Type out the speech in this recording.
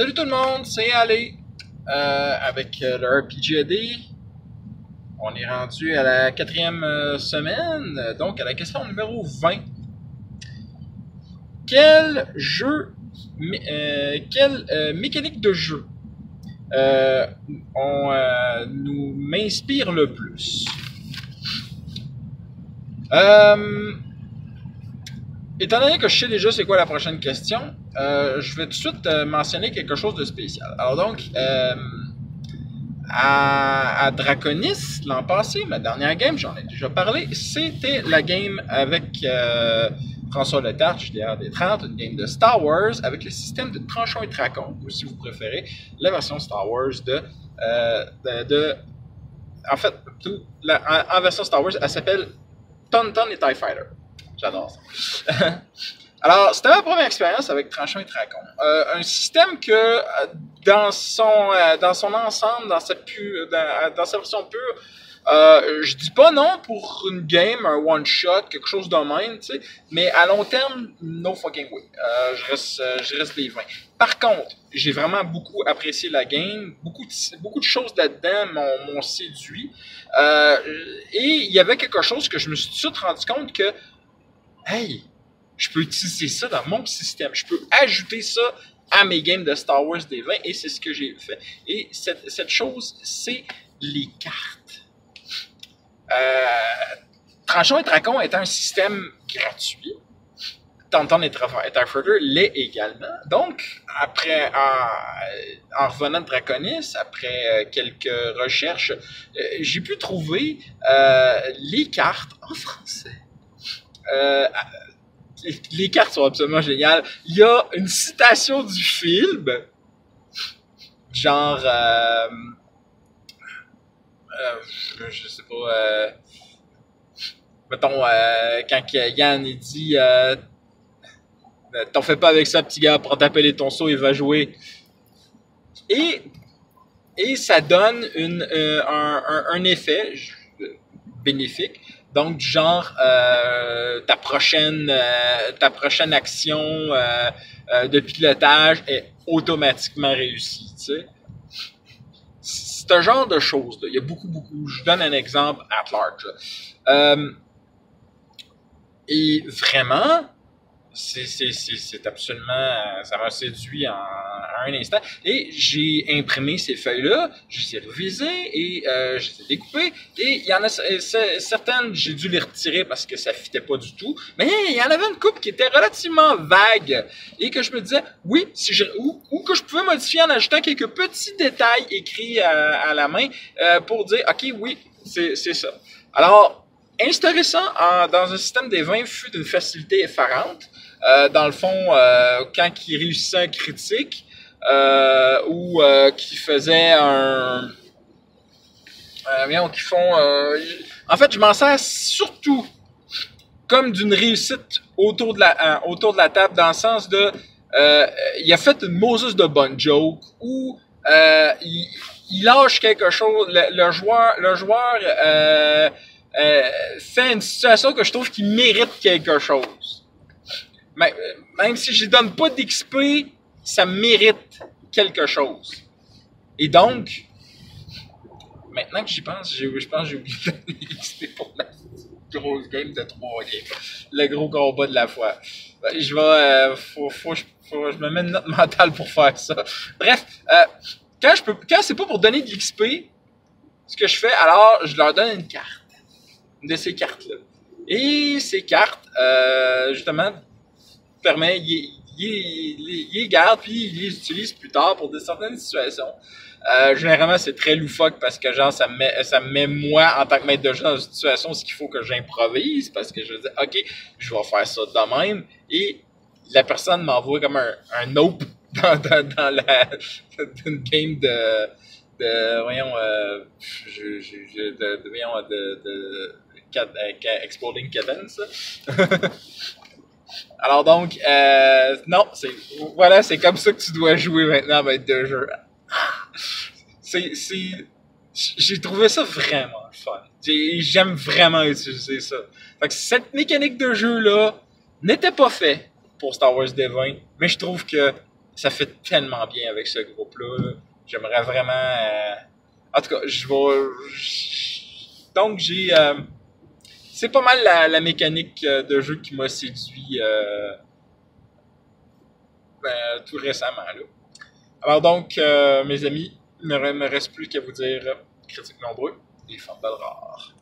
Salut tout le monde, c'est Ali avec le RPGAD. On est rendu à la 4e semaine, donc à la question numéro 20. Quelle mécanique de jeu m'inspire le plus? Étant donné que je sais déjà c'est quoi la prochaine question, je vais tout de suite mentionner quelque chose de spécial. Alors donc, à Draconis, l'an passé, ma dernière game, j'en ai déjà parlé, c'était la game avec François Letarte, JDR des 30, une game de Star Wars avec le système de Tranchons et Tracons, ou si vous préférez, la version Star Wars en fait, en version Star Wars, elle s'appelle Tauntaun et TIE Fighter. J'adore ça. Alors, c'était ma première expérience avec Tranchons et Tracons. Un système que, dans son ensemble, dans sa version pure, je dis pas non pour une game, un one-shot, quelque chose de même, tu sais, mais à long terme, no fucking way. Je reste des 20. Par contre, j'ai vraiment beaucoup apprécié la game. Beaucoup de choses là-dedans m'ont séduit. Et il y avait quelque chose que je me suis tout de suite rendu compte que hey, je peux utiliser ça dans mon système. Je peux ajouter ça à mes games de Star Wars des 20 et c'est ce que j'ai fait. Et cette chose, c'est les cartes. Tranchons et Tracons est un système gratuit. Tauntaun et TIE Fighter l'est également. Donc, en revenant de Draconis, après quelques recherches, j'ai pu trouver les cartes en français. Les cartes sont absolument géniales. Il y a une citation du film, genre, je sais pas, mettons, quand Yann il dit t'en fais pas avec ça, petit gars, prends ta pelle et ton seau, il va jouer. Et ça donne un effet bénéfique. Donc, du genre, ta prochaine action de pilotage est automatiquement réussie, tu sais. C'est un genre de choses, là. Il y a beaucoup. Je donne un exemple at large. Et vraiment, c'est absolument... Ça m'a séduit en un instant. Et j'ai imprimé ces feuilles-là, je les ai révisées et je les ai découpées. Et il y en a certaines, j'ai dû les retirer parce que ça fitait pas du tout. Mais il y en avait une couple qui était relativement vague et que je me disais, oui, ou que je pouvais modifier en ajoutant quelques petits détails écrits à la main pour dire, OK, oui, c'est ça. Alors, instaurer ça dans un système des 20 fut d'une facilité effarante. Dans le fond, quand il réussissait un critique ou qui faisait un... en fait, je m'en sers surtout comme d'une réussite autour de la table, dans le sens de... il a fait une Moses de bonne joke où il lâche quelque chose, le joueur fait une situation que je trouve qui mérite quelque chose. Mais, même si je ne donne pas d'XP, ça mérite quelque chose. Et donc, maintenant que j'y pense, je pense que j'ai oublié de donner d'XP pour la grosse game de 3 games. Le gros combat de la fois. Je vais... faut je me mets une note mentale pour faire ça. Bref, quand c'est pas pour donner de l'XP, ce que je fais, alors, je leur donne une carte. Une de ces cartes-là. Et ces cartes, justement, permet, il les garde, puis il les utilise plus tard pour certaines situations. Généralement, c'est très loufoque parce que, genre, ça me met moi, en tant que maître de jeu, dans une situation où il faut que j'improvise, parce que je dis, OK, je vais faire ça de même, et la personne m'envoie comme un nope dans une game Exploding Kittens. Alors donc, non, c'est comme ça que tu dois jouer maintenant, maître de jeu. J'ai trouvé ça vraiment fun. J'aime vraiment utiliser ça. Fait que cette mécanique de jeu-là n'était pas faite pour Star Wars D20, mais je trouve que ça fait tellement bien avec ce groupe-là. J'aimerais vraiment... En tout cas, donc, c'est pas mal la mécanique de jeu qui m'a séduit tout récemment. Là. Alors donc, mes amis, il ne me reste plus qu'à vous dire critique nombreux et Fumble rare.